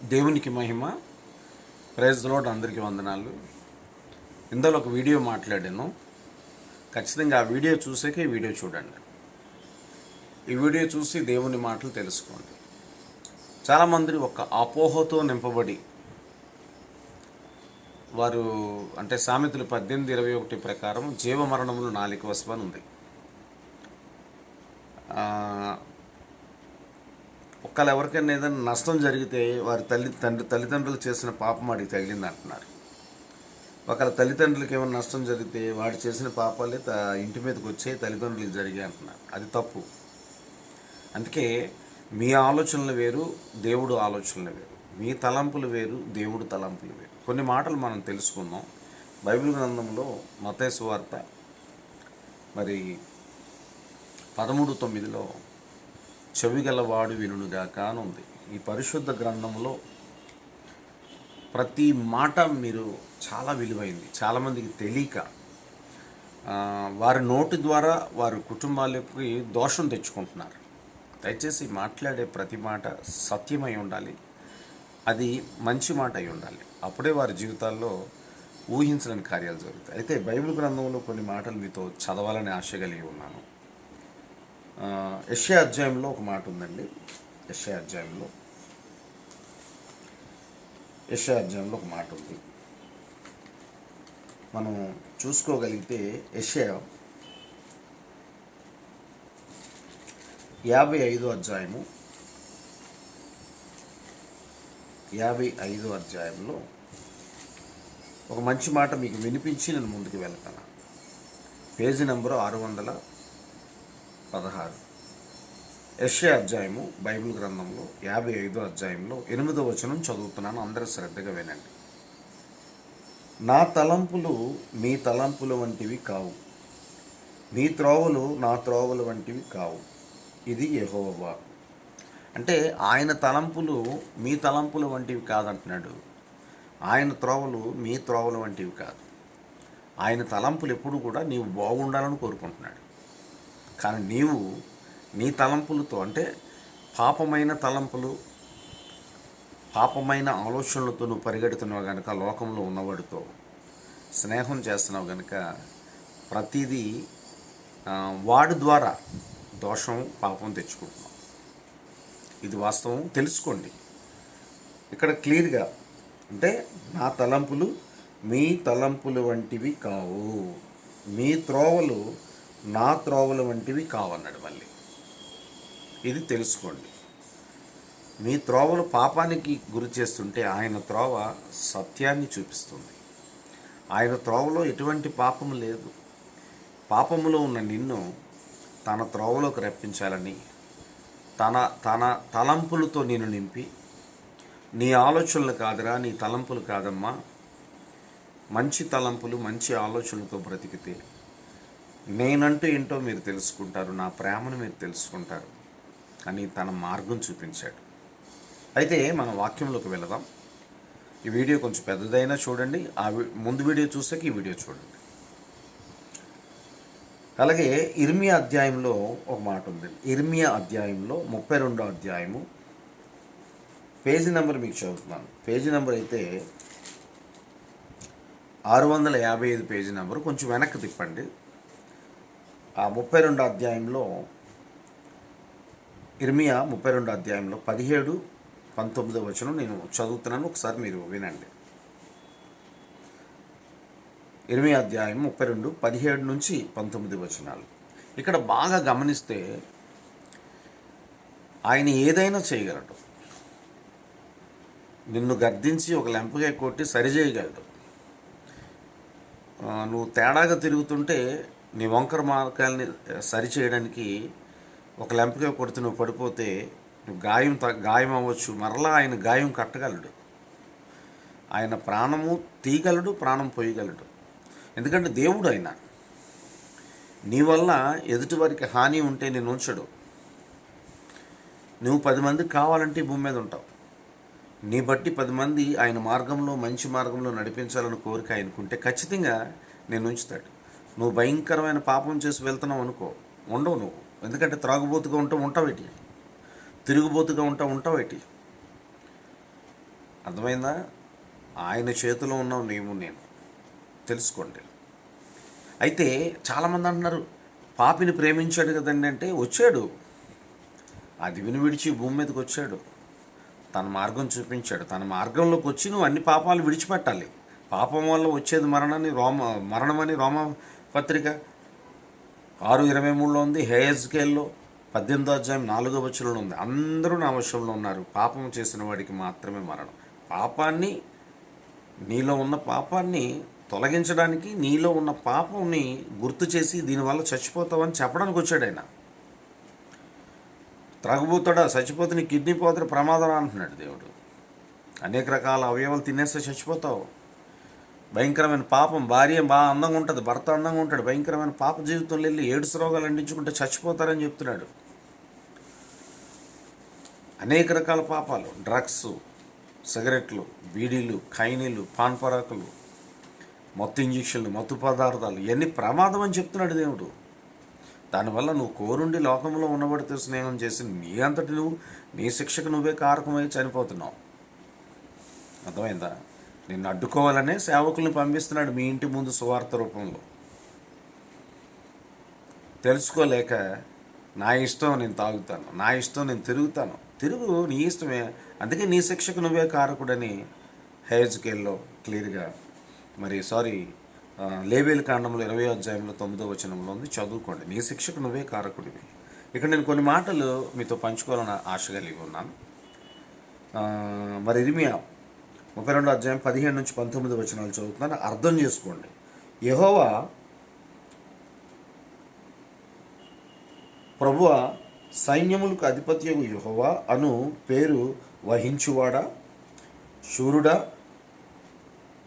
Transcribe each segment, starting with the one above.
దేవునికి మహిమ. Praise the lord. అందరికీ వందనాలు. ఇందులో ఒక వీడియో మాట్లాడాను. ఖచ్చితంగా ఆ వీడియో చూసాక ఈ వీడియో చూడండి. ఈ వీడియో చూసి దేవుని మాటలు తెలుసుకోండి. చాలామంది ఒక అపోహతో నింపబడి వారు అంటే సామెతలు 18:21 ప్రకారం జీవమరణములు నాలుక వశం అని ఉంది. ఒకవేళ ఎవరికైనా ఏదైనా నష్టం జరిగితే వారి తల్లిదండ్రులు చేసిన పాపం వాడికి తగిలింది అంటున్నారు. ఒకవేళ తల్లిదండ్రులకి ఏమైనా నష్టం జరిగితే వాడు చేసిన పాపాలే ఇంటి మీదకి వచ్చే తల్లిదండ్రులకు జరిగాయి అంటున్నారు. అది తప్పు. అందుకే మీ ఆలోచనలు వేరు, దేవుడు ఆలోచనలు వేరు. మీ తలంపులు వేరు, దేవుడు తలంపులు వేరు. కొన్ని మాటలు మనం తెలుసుకుందాం. బైబిల్ గ్రంథంలో మత్తయి సువార్త 13:9 చెవిగలవాడు వినుగాక అని ఉంది. ఈ పరిశుద్ధ గ్రంథంలో ప్రతి మాట మీరు చాలా విలువైంది. చాలామందికి తెలియక వారి నోటి ద్వారా వారి కుటుంబాలకి దోషం తెచ్చుకుంటున్నారు. దయచేసి మాట్లాడే ప్రతి మాట సత్యమై ఉండాలి, అది మంచి మాట అయి ఉండాలి. అప్పుడే వారి జీవితాల్లో ఊహించలేని కార్యాలు జరుగుతాయి. అయితే బైబిల్ గ్రంథంలో కొన్ని మాటలు మీతో చదవాలని ఆశ కలిగి ఉన్నాను. యెషయా అధ్యాయంలో ఒక మాట ఉందండి. యెషయా అధ్యాయంలో ఒక మాట ఉంది. మనం చూసుకోగలిగితే యెషయా 55 అధ్యాయంలో ఒక మంచి మాట మీకు వినిపించి నేను ముందుకు వెళ్తాను. Page number 616. యెషయా అధ్యాయము బైబిల్ గ్రంథంలో 55 అధ్యాయంలో 8వ వచనం చదువుతున్నాను. అందరూ శ్రద్ధగా వినండి. నా తలంపులు మీ తలంపుల వంటివి కావు, మీ త్రోవలు నా త్రోవల వంటివి కావు. ఇది యెహోవా. అంటే ఆయన తలంపులు మీ తలంపుల వంటివి కాదంటున్నాడు. ఆయన త్రోవలు మీ త్రోవల వంటివి కాదు. ఆయన తలంపులు ఎప్పుడు కూడా నీవు బాగుండాలని కోరుకుంటున్నాడు. కానీ నీవు నీ తలంపులతో అంటే పాపమైన తలంపులు, పాపమైన ఆలోచనలతో నువ్వు పరిగెడుతున్నావు కనుక, లోకంలో ఉన్నవాడితో స్నేహం చేస్తున్నావు కనుక ప్రతిదీ వాడి ద్వారా దోషం పాపం తెచ్చుకుంటున్నావు. ఇది వాస్తవం, తెలుసుకోండి. ఇక్కడ క్లియర్గా అంటే నా తలంపులు మీ తలంపులు వంటివి కావు, మీ త్రోవలు నా త్రోవల వంటివి కావన్నాడు. మళ్ళీ ఇది తెలుసుకోండి. మీ త్రోవలు పాపానికి గురి చేస్తుంటే ఆయన త్రోవ సత్యాన్ని చూపిస్తుంది. ఆయన త్రోవలో ఎటువంటి పాపము లేదు. పాపములో ఉన్న నిన్ను తన త్రోవలోకి రప్పించాలని తన తలంపులతో నేను నింపి, నీ ఆలోచనలు కాదురా, నీ తలంపులు కాదమ్మా, మంచి తలంపులు మంచి ఆలోచనలతో బ్రతికితే నేనంటూ ఏంటో మీరు తెలుసుకుంటారు, నా ప్రేమను మీరు తెలుసుకుంటారు అని తన మార్గం చూపించాడు. అయితే మన వాక్యంలోకి వెళదాం. ఈ వీడియో కొంచెం పెద్దదైనా చూడండి. ముందు వీడియో చూసాక ఈ వీడియో చూడండి. అలాగే ఇర్మియా అధ్యాయంలో ఒక మాట ఉంది. ఇర్మియా అధ్యాయంలో 32వ అధ్యాయము పేజీ నెంబర్ మీకు చదువుతున్నాను. పేజీ నెంబర్ అయితే 655 పేజీ నెంబరు. కొంచెం వెనక్కి తిప్పండి. ఆ 32వ అధ్యాయంలో ఇర్మియా 32వ అధ్యాయంలో 17-19 వచనం నేను చదువుతున్నాను. ఒకసారి మీరు వినండి. ఇర్మియా అధ్యాయం 32 17-19 వచనాలు. ఇక్కడ బాగా గమనిస్తే ఆయన ఏదైనా చేయగలడు. నిన్ను గద్దించి ఒక లెంపగా కొట్టి సరిచేయగలడు. నువ్వు తేడాగా తిరుగుతుంటే నీ వంకర మార్గాల్ని సరిచేయడానికి ఒక లెంపగా కొడితే నువ్వు పడిపోతే నువ్వు గాయం అవ్వచ్చు. మరలా ఆయన గాయం కట్టగలడు. ఆయన ప్రాణము తీయగలడు, ప్రాణం పోయగలడు. ఎందుకంటే దేవుడు ఆయన. నీ వల్ల ఎదుటివారికి హాని ఉంటే నేను ఉంచడు. నువ్వు 10 మందికి కావాలంటే భూమి మీద ఉంటావు. నీ బట్టి 10 మంది ఆయన మార్గంలో, మంచి మార్గంలో నడిపించాలని కోరిక ఆయనకుంటే ఖచ్చితంగా నేను ఉంచుతాడు. నువ్వు భయంకరమైన పాపం చేసి వెళ్తున్నావు అనుకో, ఉండవు నువ్వు. ఎందుకంటే త్రాగుబోతుగా ఉంటావేటి, తిరుగుబోతుగా ఉంటావేటి. అర్థమైందా? ఆయన చేతిలో ఉన్నావు నీవు నేను, తెలుసుకోండి. అయితే చాలామంది అంటున్నారు పాపిని ప్రేమించాడు కదండి అంటే, వచ్చాడు, ఆ దివిని విడిచి భూమి మీదకి వచ్చాడు, తన మార్గం చూపించాడు. తన మార్గంలోకి వచ్చి నువ్వు అన్ని పాపాలు విడిచిపెట్టాలి. పాపం వల్ల వచ్చేది మరణమని రోమ పత్రిక 6:23లో ఉంది. హెజ్కేల్లో 18:4 ఉంది. అందరూ నా వశంలో ఉన్నారు, పాపం చేసిన వాడికి మాత్రమే మరణం. పాపాన్ని, నీలో ఉన్న పాపాన్ని తొలగించడానికి, నీలో ఉన్న పాపంని గుర్తు చేసి దీనివల్ల చచ్చిపోతావని చెప్పడానికి వచ్చాడు ఆయన. త్రాగుబోతాడా, చచ్చిపోతే నీ కిడ్నీ పోతే ప్రమాదం అంటున్నాడు దేవుడు. అనేక రకాల అవయవాలు తినేస్తే చచ్చిపోతావు. భయంకరమైన పాపం, భార్య బాగా అందంగా ఉంటుంది, భర్త అందంగా ఉంటాడు, భయంకరమైన పాప జీవితంలో వెళ్ళి ఏడుసు రోగాలు అందించుకుంటే చచ్చిపోతారని చెప్తున్నాడు. అనేక రకాల పాపాలు, డ్రగ్స్, సిగరెట్లు, బీడీలు, ఖైనీలు, పాన్ పరాకులు, మత్తు ఇంజక్షన్లు, మత్తు పదార్థాలు, ఇవన్నీ ప్రమాదం అని చెప్తున్నాడు దేవుడు. దానివల్ల నువ్వు కోరుండి లోకంలో ఉన్నవాడితో స్నేహం చేసి నీ అంతటి నువ్వు, నీ శిక్షకు నువ్వే కారకమై చనిపోతున్నావు. అర్థమైందా? నిన్ను అడ్డుకోవాలనే సేవకుల్ని పంపిస్తున్నాడు మీ ఇంటి ముందు సువార్త రూపంలో. తెలుసుకోలేక నా ఇష్టం నేను తాగుతాను, నా ఇష్టం నేను తిరుగుతాను. తిరుగు, నీ ఇష్టమే, అందుకే నీ శిక్షకు నువ్వే కారకుడని హెజ్కేల్లో క్లియర్గా లేవీయుల కాండంలో 20:9 ఉంది, చదువుకోండి. నీ శిక్షకు నువ్వే కారకుడివి. ఇక్కడ నేను కొన్ని మాటలు మీతో పంచుకోవాలని ఆశ కలిగి ఉన్నాను. ఇర్మియా 32:15-19 చదువుతున్నాను, అర్థం చేసుకోండి. యెహోవా ప్రభువ సైన్యములకు అధిపత్యగు యెహోవా అను పేరు వహించువాడా, శూరుడా,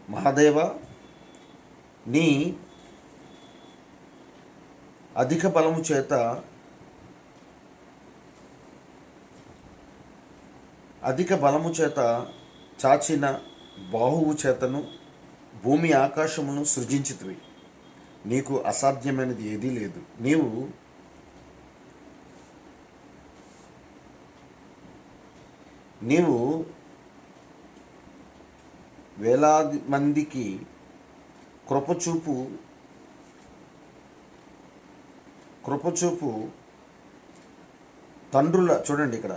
మహాదేవ, నీ అధిక బలము చేత చాచిన బాహువు చేతను భూమి ఆకాశమును సృజించితివి. నీకు అసాధ్యమైనది ఏదీ లేదు. నీవు వేలాది మందికి కృపచూపు తండ్రుల, చూడండి ఇక్కడ,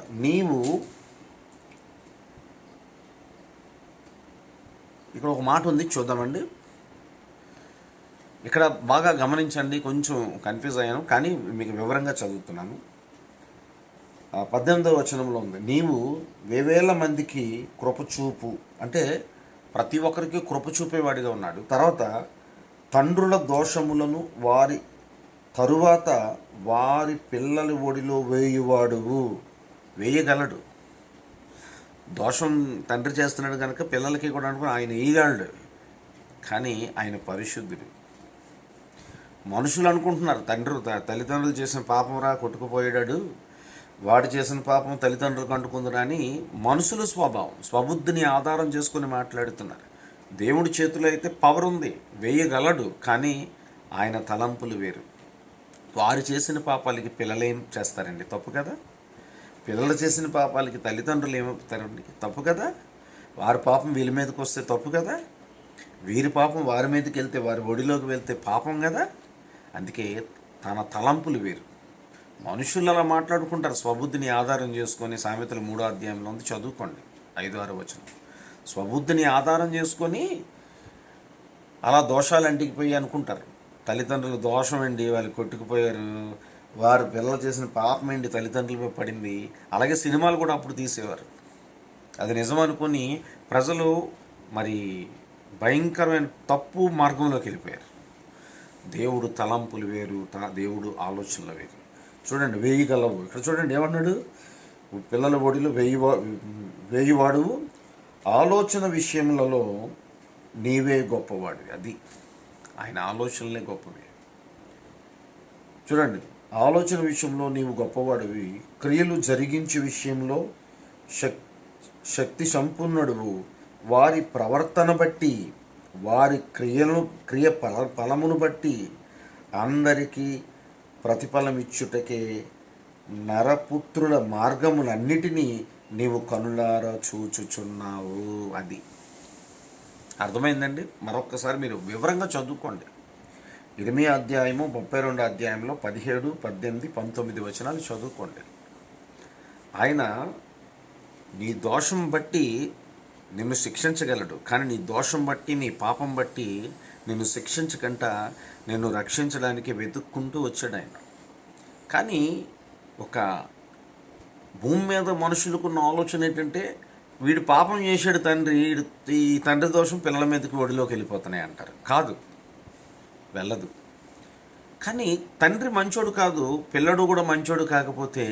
ఇక్కడ ఒక మాట ఉంది, చూద్దామండి. ఇక్కడ బాగా గమనించండి, కొంచెం కన్ఫ్యూజ్ అయ్యాను కానీ మీకు వివరంగా చదువుతున్నాను. 18వ ఉంది, నీవు వేవేల మందికి కృపచూపు, అంటే ప్రతి ఒక్కరికి కృపచూపేవాడిగా ఉన్నాడు. తర్వాత తండ్రుల దోషములను వారి తరువాత వారి పిల్లల ఒడిలో వేయగలడు. దోషం తండ్రి చేస్తున్నాడు కనుక పిల్లలకి కూడా అనుకుని ఆయన వేయగలడు, కానీ ఆయన పరిశుద్ధుడు. మనుషులు అనుకుంటున్నారు తల్లిదండ్రులు చేసిన పాపం రా కొట్టుకుపోయాడు, వాడు చేసిన పాపం తల్లిదండ్రులకు అంటుకుందని అని మనుషుల స్వబుద్ధిని ఆధారం చేసుకుని మాట్లాడుతున్నారు. దేవుడి చేతిలో అయితే పవర్ ఉంది, వేయగలడు, కానీ ఆయన తలంపులు వేరు. వారు చేసిన పాపాలకి పిల్లలేం చేస్తారండి? తప్పు కదా. పిల్లలు చేసిన పాపాలకి తల్లిదండ్రులు ఏమవుతారండి? తప్పు కదా. వారి పాపం వీళ్ళ మీదకి వస్తే తప్పు కదా. వీరి పాపం వారి మీదకి వెళ్తే, వారి ఒడిలోకి వెళ్తే పాపం కదా. అందుకే తన తలంపులు వేరు. మనుషులు అలా మాట్లాడుకుంటారు స్వబుద్ధిని ఆధారం చేసుకొని. సామెతలు 3వ అధ్యాయంలో ఉంది, చదువుకోండి, 5-6 స్వబుద్ధిని ఆధారం చేసుకొని అలా దోషాలు అంటికిపోయి అనుకుంటారు. తల్లిదండ్రులు దోషం అండి, వాళ్ళు కొట్టుకుపోయారు, వారు పిల్లలు చేసిన పాపం ఏంటి తల్లిదండ్రులపై పడింది. అలాగే సినిమాలు కూడా అప్పుడు తీసేవారు. అది నిజం అనుకుని ప్రజలు భయంకరమైన తప్పు మార్గంలోకి వెళ్ళిపోయారు. దేవుడు తలంపులు వేరు, దేవుడు ఆలోచనలు వేరు. చూడండి, వేయగలవు. ఇక్కడ చూడండి ఏమన్నాడు, పిల్లల ఒడిలో వేయువాడు, ఆలోచన విషయములలో నీవే గొప్పవాడివి. అది ఆయన ఆలోచనలే గొప్పవి. చూడండి, ఆలోచన విషయంలో నీవు గొప్పవాడివి, క్రియలు జరిగించే విషయంలో శక్తి సంపన్నుడువు. వారి ప్రవర్తన బట్టి, వారి క్రియ ఫలమును బట్టి అందరికీ ప్రతిఫలం ఇచ్చుటకే నరపుత్రుల మార్గములన్నిటినీ నీవు కనులారా చూచుచున్నావు. అది అర్థమైందండి. మరొక్కసారి మీరు వివరంగా చదువుకోండి. 8 అధ్యాయము 32 అధ్యాయంలో 17, 18, 19 వచనాలు చదువుకోండి. ఆయన నీ దోషం బట్టి నిన్ను శిక్షించగలడు, కానీ నీ దోషం బట్టి నీ పాపం బట్టి నిన్ను శిక్షించకుండా నిన్ను రక్షించడానికి వెతుక్కుంటూ వచ్చాడు ఆయన. కానీ ఒక భూమి మీద మనుషులకున్న ఆలోచన ఏంటంటే, వీడు పాపం చేశాడు తండ్రి, ఈ తండ్రి దోషం పిల్లల మీదకి ఒడిలోకి వెళ్ళిపోతున్నాయి అంటారు. కాదు, వెళ్ళదు. కానీ తండ్రి మంచోడు కాదు, పిల్లడు కూడా మంచోడు కాకపోతే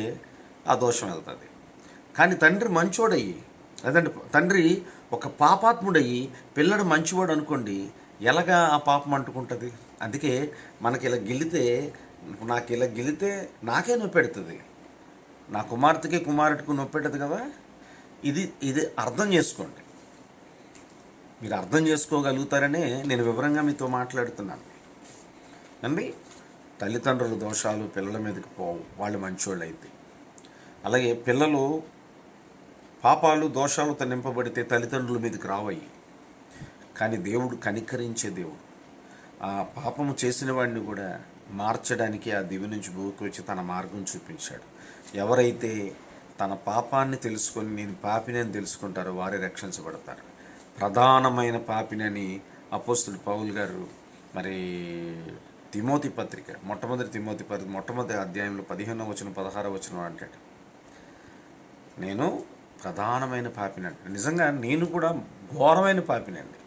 ఆ దోషం వెళ్తుంది. కానీ తండ్రి మంచోడయ్యి, అదంటే తండ్రి ఒక పాపాత్ముడయ్యి పిల్లడు మంచివాడు అనుకోండి, ఎలాగా ఆ పాపం అంటుకుంటుంది? అందుకే మనకి ఇలా గిల్లితే, నాకు ఇలా గిల్లితే నాకే నొప్పి పెడుతుంది, నా కుమార్తెకి కుమారుడికి నొప్పి పెట్టదు కదా. ఇది అర్థం చేసుకోండి. మీరు అర్థం చేసుకోగలుగుతారనే నేను వివరంగా మీతో మాట్లాడుతున్నాను అండి. తల్లిదండ్రుల దోషాలు పిల్లల మీదకి పోవు, వాళ్ళు మంచోళ్ళు అయితే. అలాగే పిల్లలు పాపాలు దోషాలతో నింపబడితే తల్లిదండ్రుల మీదకి రావయ్యి. కానీ దేవుడు కనికరించే దేవుడు. ఆ పాపము చేసిన వాడిని కూడా మార్చడానికి ఆ దివి నుంచి భూమికి వచ్చి తన మార్గం చూపించాడు. ఎవరైతే తన పాపాన్ని తెలుసుకొని నేను పాపినని తెలుసుకుంటారో వారే రక్షించబడతారు. ప్రధానమైన పాపినని అపోస్తులు పౌలు గారు మరి తిమోతి పత్రిక మొట్టమొదటి అధ్యాయంలో 15వ వచనం 16వ వచనం అంటాడు, నేను ప్రధానమైన పాపిని అంటే. నిజంగా నేను కూడా ఘోరమైన పాపినండి,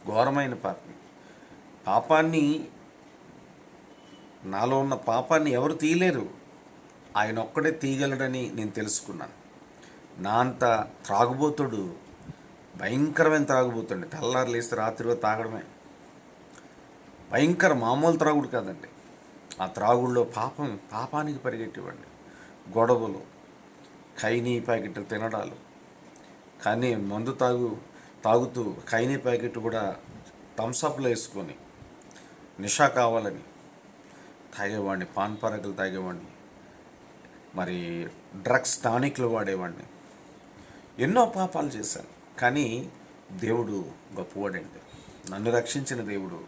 ఘోరమైన పాపిని. పాపాన్ని, నాలో ఉన్న పాపాన్ని ఎవరు తీయలేరు, ఆయన ఒక్కడే తీయగలడని నేను తెలుసుకున్నాను. నా అంత త్రాగుబోతుడు, భయంకరమైన త్రాగుబోతుండే, తెల్లారు లేస్తే రాత్రిలో తాగడమే, భయంకర మామూలు త్రాగుడు కాదండి. ఆ త్రాగుల్లో పాపానికి పరిగెట్టేవాడిని. గొడవలు, ఖైనీ ప్యాకెట్ తినడాలు, కానీ మందు తాగుతూ ఖైనీ ప్యాకెట్ కూడా థమ్సప్లో వేసుకొని నిషా కావాలని తాగేవాడిని, పాన్ పరగలు తాగేవాడిని, మరి డ్రగ్స్ టానిక్లు వాడేవాడిని. ఎన్నో పాపాలు చేశాను. కానీ దేవుడు గొప్పవాడండి. నన్ను రక్షించిన దేవుడు.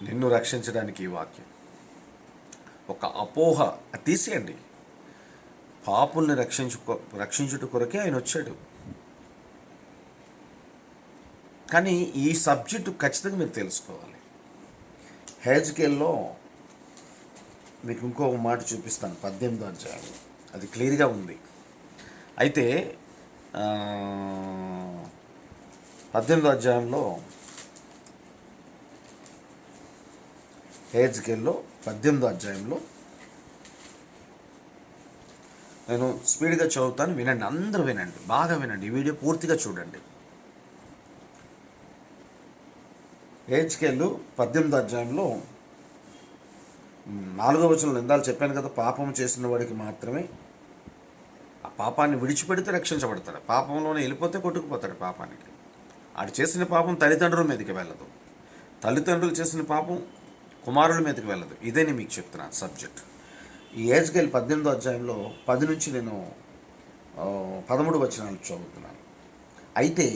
నిన్ను రక్షించడానికి ఈ వాక్యం ఒక అపోహ తీసేయండి. పాపుల్ని రక్షించుట కొరకే ఆయన వచ్చాడు. కానీ ఈ సబ్జెక్టు ఖచ్చితంగా మీరు తెలుసుకోవాలి. హెజ్కేల్లో మీకు ఇంకొక మాట చూపిస్తాను, 18వ అధ్యాయం, అది క్లియర్గా ఉంది. అయితే 18వ అధ్యాయంలో, హెజ్కేల్లో 18వ అధ్యాయంలో నేను స్పీడ్గా చదువుతాను, వినండి, అందరూ వినండి, బాగా వినండి, ఈ వీడియో పూర్తిగా చూడండి. హెజ్కేలు 18వ అధ్యాయంలో 4వ వచనంలో ఇందాక చెప్పాను కదా, పాపం చేసిన వాడికి మాత్రమే, ఆ పాపాన్ని విడిచిపెడితే రక్షించబడతాడు. పాపంలోనే వెళ్ళిపోతే కొట్టుకుపోతాడు పాపానికి. ఆడు చేసిన పాపం తల్లిదండ్రుల మీదకి వెళ్ళదు, తల్లిదండ్రులు చేసిన పాపం కుమారుల మీదకి వెళ్ళదు. ఇదే నేను మీకు చెప్తున్నాను సబ్జెక్ట్. ఈ హెజ్కేలు 18వ అధ్యాయంలో 10 నుంచి నేను 13 వచనాలు చదువుతున్నాను. అయితే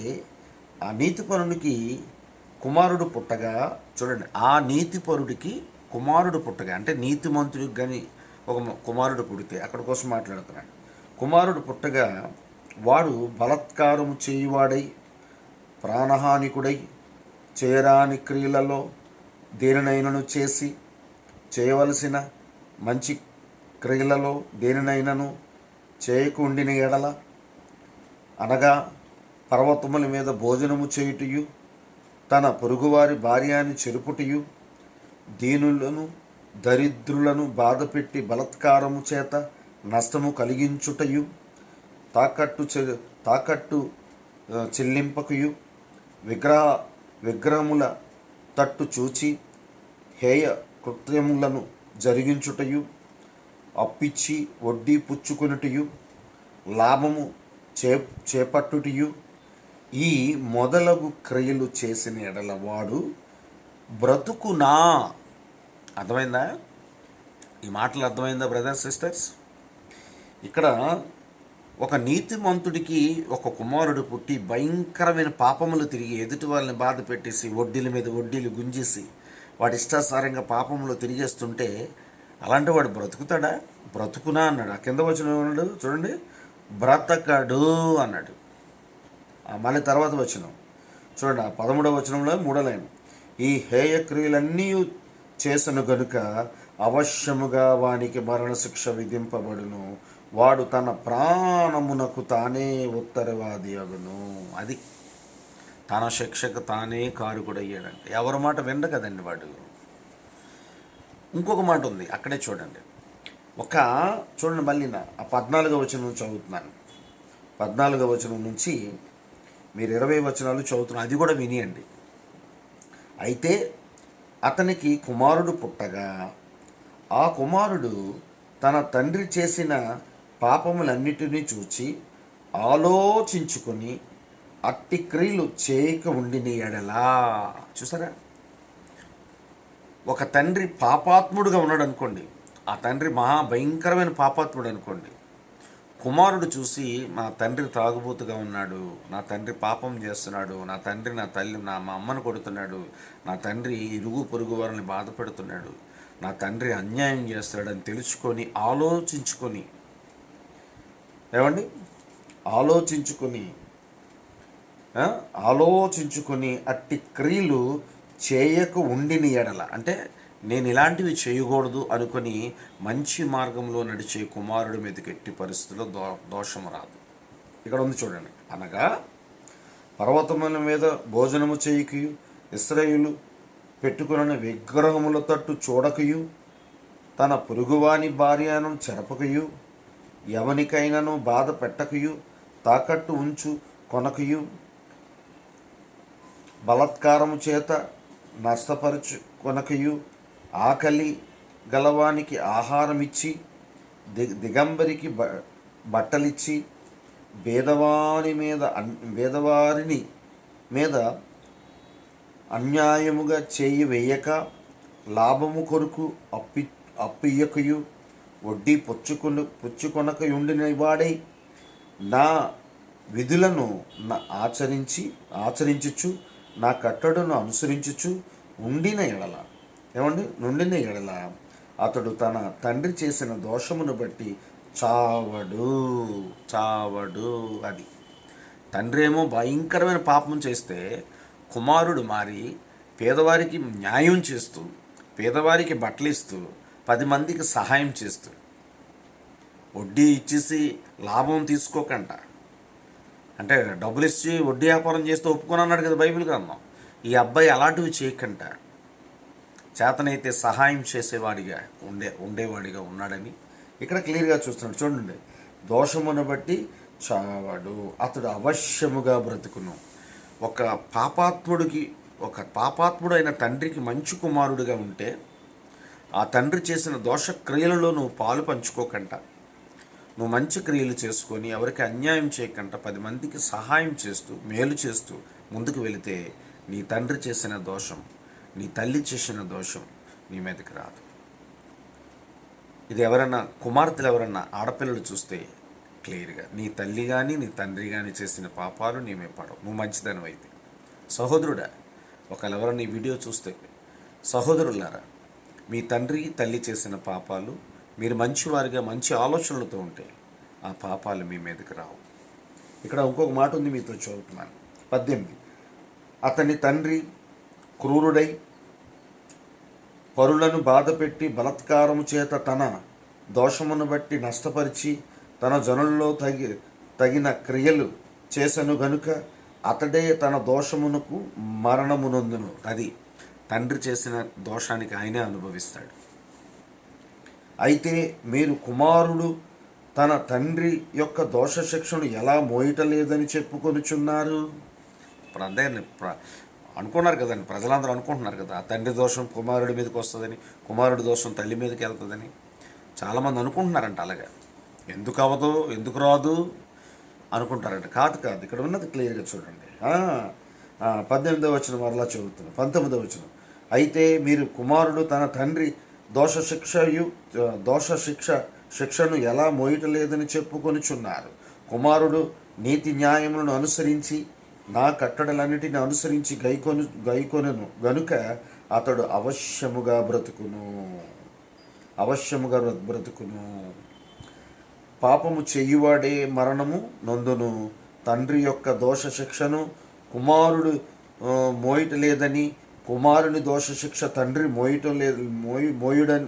ఆ నీతిపరునికి కుమారుడు పుట్టగా, చూడండి, ఆ నీతిపరుడికి కుమారుడు పుట్టగా, అంటే నీతిమంతుడికి కానీ ఒక కుమారుడు పుడితే, అక్కడ కోసం మాట్లాడుతున్నాడు. కుమారుడు పుట్టగా వాడు బలాత్కారము చేయువాడై, ప్రాణహానికుడై, చేయరాని క్రియలలో దేనినైనను చేసి, చేయవలసిన మంచి క్రియలలో దేనినైనను చేయకుండిన ఎడల, అనగా పర్వతముల మీద భోజనము చేయుటయు, తన పొరుగువారి భార్యని చెరుపుటయు, దీనులను దరిద్రులను బాధపెట్టి బలాత్కారము చేత నష్టము కలిగించుటయు, తాకట్టు చెల్లింపకయు, విగ్రహముల తట్టు చూచి హేయ కృత్యములను జరిగించుటయు, అప్పిచ్చి వడ్డీ పుచ్చుకొనుటయు, లాభము చేపట్టుటయు, ఈ మొదలగు క్రియలు చేసిన ఎడల వాడు బ్రతుకునా. అర్థమైందా? ఈ మాటలు అర్థమైందా బ్రదర్స్ సిస్టర్స్? ఇక్కడ ఒక నీతిమంతుడికి ఒక కుమారుడు పుట్టి భయంకరమైన పాపములు తిరిగి ఎదుటి వాళ్ళని బాధ పెట్టేసి వడ్డీల మీద వడ్డీలు గుంజేసి వాడి ఇష్టాసారంగా పాపంలో తిరిగేస్తుంటే అలాంటి వాడు బ్రతుకుతాడా? బ్రతుకునా అన్నాడు. ఆ కింద వచ్చిన ఉన్నాడు చూడండి, బ్రతకడు అన్నాడు. మళ్ళీ తర్వాత వచనం చూడండి, ఆ 13వ వచనంలో 3వ లైన్, ఈ హేయ క్రియలన్నీ చేసను గనుక అవశ్యముగా వానికి మరణశిక్ష విధింపబడును, వాడు తన ప్రాణమునకు తానే ఉత్తరవాది అగును. అది తన శిక్షకు తానే కారుకుడయ్యాడంటే ఎవరి మాట విండ కదండి వాడు. ఇంకొక మాట ఉంది అక్కడే చూడండి, చూడండి మళ్ళీ ఆ 14వ వచనం చదువుతున్నాను. 14వ వచనం నుంచి మీరు 20 వచనాలు చదువుతున్నారు, అది కూడా వినియండి. అయితే అతనికి కుమారుడు పుట్టగా ఆ కుమారుడు తన తండ్రి చేసిన పాపములన్నిటినీ చూచి ఆలోచించుకొని అట్టి క్రియలు చేయక ఉండిన ఎడలా. చూసారా, ఒక తండ్రి పాపాత్ముడుగా ఉన్నాడు అనుకోండి, ఆ తండ్రి భయంకరమైన పాపాత్ముడు అనుకోండి. కుమారుడు చూసి నా తండ్రి తాగుబోతుగా ఉన్నాడు, నా తండ్రి పాపం చేస్తున్నాడు, నా తండ్రి నా తల్లి మా అమ్మను కొడుతున్నాడు, నా తండ్రి ఇరుగు పొరుగు వారిని బాధ పెడుతున్నాడు, నా తండ్రి అన్యాయం చేస్తాడని తెలుసుకొని ఆలోచించుకొని అట్టి క్రియలు చేయక ఉండిన ఎడల, అంటే నేను ఇలాంటివి చేయకూడదు అనుకొని మంచి మార్గంలో నడిచే కుమారుడి మీదకి ఎట్టి పరిస్థితుల్లో దోషం రాదు. ఇక్కడ ఉంది చూడండి, అనగా పర్వతముల మీద భోజనము చేయకయు, ఇశ్రాయేలు పెట్టుకున్న విగ్రహముల తట్టు చూడకయు, తన పొరుగువాని భార్యను చెరపకయు, ఎవనికైనాను బాధ పెట్టకయు, తాకట్టు ఉంచు కొనకయు, బలాత్కారము చేత నష్టపరచు కొనకయు, ఆకలి గలవానికి ఆహారం ఇచ్చి, దిగంబరికి బట్టలిచ్చి, భేదవారిని మీద అన్యాయముగా చేయి వేయక, లాభము కొరకు అప్పియ్యకయు, వడ్డీ పుచ్చుకొనకయుండిన వాడై నా విధులను ఆచరించుచు నా కట్టడను అనుసరించుచు ఉండిన ఎడల అతడు తన తండ్రి చేసిన దోషమును బట్టి చావడు. అది తండ్రి ఏమో భయంకరమైన పాపం చేస్తే కుమారుడు మారి పేదవారికి న్యాయం చేస్తూ, పేదవారికి బట్టలు ఇస్తూ, 10 మందికి సహాయం చేస్తూ, వడ్డీ ఇచ్చేసి లాభం తీసుకోకంట, అంటే డబ్బులు ఇచ్చి వడ్డీ వ్యాపారం చేస్తూ ఒప్పుకొని అన్నాడు కదా బైబిల్ గ్రంథం. ఈ అబ్బాయి అలాంటివి చేయకంట చేతనైతే సహాయం చేసేవాడిగా ఉండేవాడిగా ఉన్నాడని ఇక్కడ క్లియర్గా చూస్తున్నాడు. చూడండి, దోషమును బట్టి చావాడు, అతడు అవశ్యముగా బ్రతుకును. ఒక పాపాత్ముడైన తండ్రికి మంచి కుమారుడిగా ఉంటే ఆ తండ్రి చేసిన దోష క్రియలలో నువ్వు పాలు పంచుకోకంట, నువ్వు మంచి క్రియలు చేసుకొని ఎవరికి అన్యాయం చేయకంట 10 మందికి సహాయం చేస్తూ మేలు చేస్తూ ముందుకు వెళితే నీ తండ్రి చేసిన దోషం, నీ తల్లి చేసిన దోషం నీ మీదకి రాదు. ఇది కుమార్తెలు ఎవరన్నా ఆడపిల్లలు చూస్తే క్లియర్గా నీ తల్లి కానీ నీ తండ్రి కానీ చేసిన పాపాలు నీ మీద పడవు, నువ్వు మంచిదనం అయితే. సహోదరుడా, ఒకవేళ ఎవరన్నా ఈ వీడియో చూస్తే, సహోదరులారా, మీ తండ్రి తల్లి చేసిన పాపాలు మీరు మంచివారిగా మంచి ఆలోచనలతో ఉంటే ఆ పాపాలు మీ మీదకి రావు. ఇక్కడ ఇంకొక మాట ఉంది, మీతో చదువుతున్నాను. 18, అతని తండ్రి క్రూరుడై పరులను బాధపెట్టి బలాత్కారము చేత తన దోషమును బట్టి నష్టపరిచి తన జనుల్లో తగిన క్రియలు చేసను గనుక అతడే తన దోషమునకు మరణమునందును. అది తండ్రి చేసిన దోషానికి ఆయనే అనుభవిస్తాడు. అయితే మీరు కుమారుడు తన తండ్రి యొక్క దోష శిక్షను ఎలా మోయటలేదని చెప్పుకొనుచున్నారు. ఇప్పుడు అందరినీ అనుకున్నారు కదండి, ప్రజలందరూ అనుకుంటున్నారు కదా, తండ్రి దోషం కుమారుడి మీదకి వస్తుందని, కుమారుడి దోషం తల్లి మీదకి వెళ్తుందని చాలామంది అనుకుంటున్నారంట. అలాగే ఎందుకు అవ్వదు, ఎందుకు రాదు అనుకుంటారంట. కాదు, ఇక్కడ ఉన్నది క్లియర్గా చూడండి. 18వ వచనం మరలా చదువుతున్నాను. 19వ వచనం, అయితే మీరు కుమారుడు తన తండ్రి దోష శిక్ష శిక్షను ఎలా మోయటలేదని చెప్పుకొనుచున్నారు. కుమారుడు నీతి న్యాయములను అనుసరించి నా కట్టడలన్నిటిని అనుసరించి గైకొనను గనుక అతడు అవశ్యముగా బ్రతుకును. పాపము చెయ్యువాడే మరణము నొందును. తండ్రి యొక్క దోష శిక్షను కుమారుడు మోయటలేదని కుమారుని దోషశిక్ష తండ్రి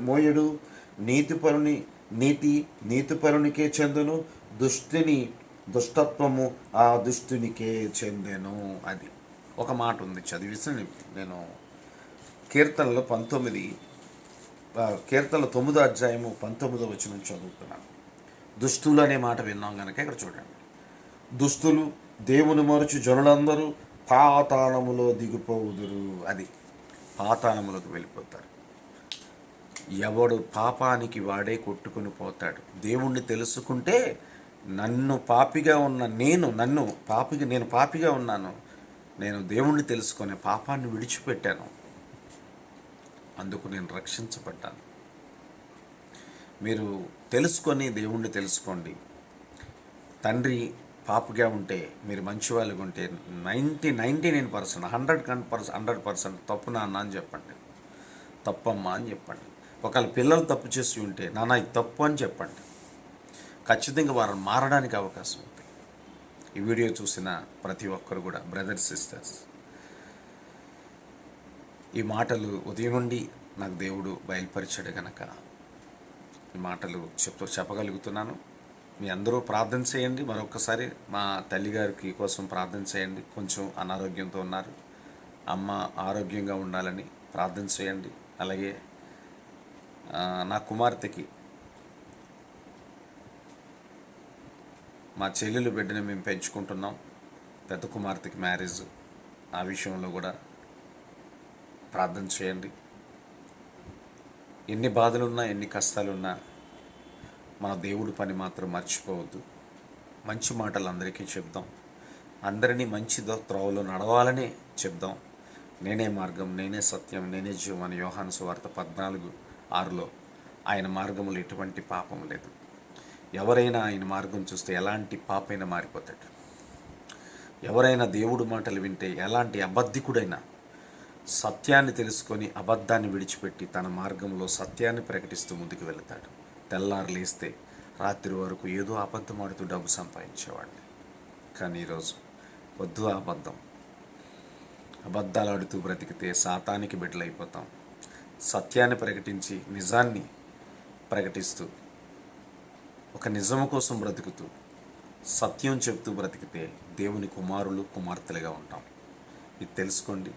మోయుడు. నీతిపరునికే చెందును. దుష్టత్వము ఆ దుష్టునికే చెందెను. అది ఒక మాట ఉంది, చదివిసి నేను కీర్తనలో 9వ అధ్యాయము 19వ వచనం చదువుతున్నాను. దుష్టులు అనే మాట విన్నాం కనుక ఇక్కడ చూడండి. దుష్టులు దేవుని మరచు జనులందరూ పాతాళములో దిగిపోవుదురు. అది పాతాళములోకి వెళ్ళిపోతారు. ఎవడు పాపానికి వాడే కొట్టుకుని పోతాడు. దేవుణ్ణి తెలుసుకుంటే నేను పాపిగా ఉన్నాను, నేను దేవుణ్ణి తెలుసుకొని పాపాన్ని విడిచిపెట్టాను, అందుకు నేను రక్షించబడ్డాను. మీరు తెలుసుకొని దేవుణ్ణి తెలుసుకోండి. తండ్రి పాపిగా ఉంటే, మీరు మంచి వాళ్ళగా ఉంటే 99% 100% తప్పు నాన్న అని చెప్పండి, తప్పమ్మా అని చెప్పండి. ఒకవేళ పిల్లలు తప్పు చేసి ఉంటే నాన్న ఇది తప్పు అని చెప్పండి. ఖచ్చితంగా వారు మారడానికి అవకాశం ఉంది. ఈ వీడియో చూసిన ప్రతి ఒక్కరు కూడా బ్రదర్స్ సిస్టర్స్, ఈ మాటలు ఉదయం నుండి నాకు దేవుడు బయలుపరిచాడు కనుక ఈ మాటలు చెప్పగలుగుతున్నాను. మీ అందరూ ప్రార్థన చేయండి. మరొకసారి మా తల్లిగారికి కోసం ప్రార్థన చేయండి. కొంచెం అనారోగ్యంతో ఉన్నారు. అమ్మ ఆరోగ్యంగా ఉండాలని ప్రార్థన చేయండి. అలాగే నా కుమార్తెకి, మా చెల్లెలు బిడ్డని మేము పెంచుకుంటున్నాం. పెద్ద కుమార్తెకి మ్యారేజ్, ఆ విషయంలో కూడా ప్రార్థన చేయండి. ఎన్ని బాధలున్నా, ఎన్ని కష్టాలున్నా మన దేవుడి పని మాత్రం మర్చిపోవద్దు. మంచి మాటలు అందరికీ చెప్దాం. అందరినీ మంచి త్రోవలో నడవాలనే చెప్దాం. నేనే మార్గం, నేనే సత్యం, నేనే జీవం అని యోహాను సువార్త 14:6లో ఆయన మార్గములు ఎటువంటి పాపం లేదు. ఎవరైనా ఆయన మార్గం చూస్తే ఎలాంటి పాపైనా మారిపోతాడు. ఎవరైనా దేవుడు మాటలు వింటే ఎలాంటి అబద్ధికుడైనా సత్యాన్ని తెలుసుకొని అబద్ధాన్ని విడిచిపెట్టి తన మార్గంలో సత్యాన్ని ప్రకటిస్తూ ముందుకు వెళతాడు. తెల్లారు లేస్తే రాత్రి వరకు ఏదో అబద్ధం ఆడుతూ డబ్బు సంపాదించేవాడిని. కానీ ఈరోజు వద్దు, అబద్ధాలు ఆడుతూ బ్రతికితే సాతానికి బిడ్డలైపోతాం. సత్యాన్ని ప్రకటించి నిజాన్ని ప్రకటిస్తూ ఒక నిజము కోసం బ్రతుకుతూ సత్యం చెబుతూ బ్రతికితే దేవుని కుమారులు కుమార్తెలుగా ఉంటాం. ఇది తెలుసుకోండి.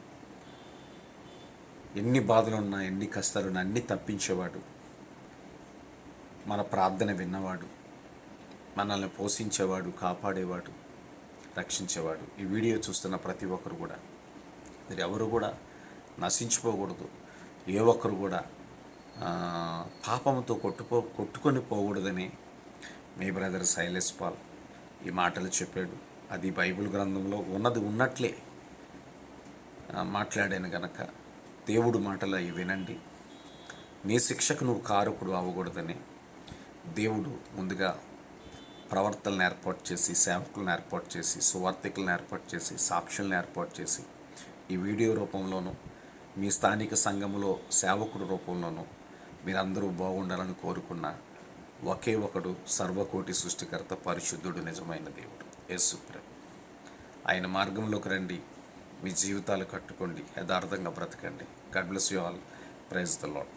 ఎన్ని బాధలున్నా, ఎన్ని కష్టాలున్నా అన్నీ తప్పించేవాడు, మన ప్రార్థన విన్నవాడు, మనల్ని పోషించేవాడు, కాపాడేవాడు, రక్షించేవాడు. ఈ వీడియో చూస్తున్న ప్రతి ఒక్కరు కూడా, మీరు ఎవరు కూడా నశించిపోకూడదు. ఏ ఒక్కరు కూడా పాపంతో కొట్టుకొని పోకూడదని మీ బ్రదర్ శైలేష్ పాల్ ఈ మాటలు చెప్పాడు. అది బైబిల్ గ్రంథంలో ఉన్నది ఉన్నట్లే మాట్లాడాను గనక దేవుడు మాటలు అవి వినండి. నీ శిక్షకు నువ్వు కారకుడు అవ్వకూడదని దేవుడు ముందుగా ప్రవర్తనలను ఏర్పాటు చేసి, సేవకులను ఏర్పాటు చేసి, సువార్థికులను ఏర్పాటు చేసి, సాక్షులను ఏర్పాటు చేసి, ఈ వీడియో రూపంలోనూ మీ స్థానిక సంఘములో సేవకుడు రూపంలోనూ మీరందరూ బాగుండాలని కోరుకున్న ఒకే ఒకడు సర్వకోటి సృష్టికర్త, పరిశుద్ధుడు, నిజమైన దేవుడు యేసు ప్రభు. ఆయన మార్గంలోకి రండి, మీ జీవితాలు కట్టుకోండి, యథార్థంగా బ్రతకండి. God bless you all. Praise the lord.